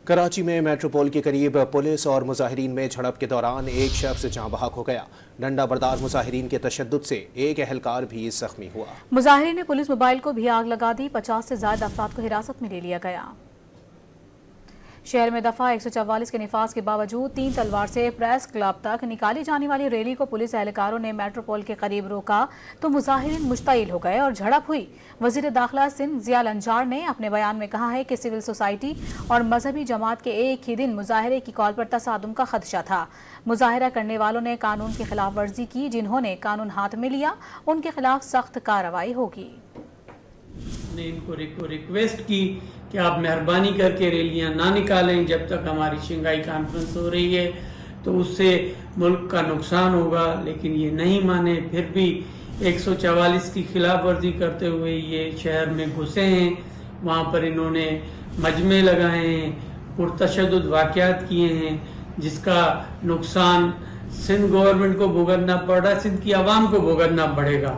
कराची में मेट्रोपोल के करीब पुलिस और मुजाहिरीन में झड़प के दौरान एक शख्स जाँ बहक हो गया। डंडा बरदार मुजाहिरीन के तशद्दुद से एक एहलकार भी जख्मी हुआ। मुजाहिरीन ने पुलिस मोबाइल को भी आग लगा दी। 50 से ज्यादा अफराद को हिरासत में ले लिया गया। शहर में दफा 144 के निफाज के बावजूद 3 तलवार से प्रेस क्लब तक निकाली जाने वाली रैली को पुलिस एहलकारों ने मेट्रोपोल के करीब रोका तो मुजाहिरीन मुश्तइल हो गए और झड़प हुई। वजीर दाखिला सिंध जिया लंजार ने अपने बयान में कहा है कि सिविल सोसाइटी और मजहबी जमात के एक ही दिन मुजाहरे की कॉल पर तसादुम का खदशा था। मुजाहरा करने वालों ने कानून की खिलाफ वर्जी की। जिन्होंने कानून हाथ में लिया उनके खिलाफ सख्त कार्रवाई होगी। ने इनको रिक्वेस्ट की कि आप मेहरबानी करके रैलियां ना निकालें जब तक हमारी शंघाई कॉन्फ्रेंस हो रही है, तो उससे मुल्क का नुकसान होगा। लेकिन ये नहीं माने, फिर भी 144 की खिलाफ वर्जी करते हुए ये शहर में घुसे हैं। वहाँ पर इन्होंने मजमे लगाए हैं, पुरतशद्दुद वाक़यात किए हैं, जिसका नुकसान सिंध गवर्नमेंट को भुगतना पड़ रहा है, सिंध की आवाम को भुगतना पड़ेगा।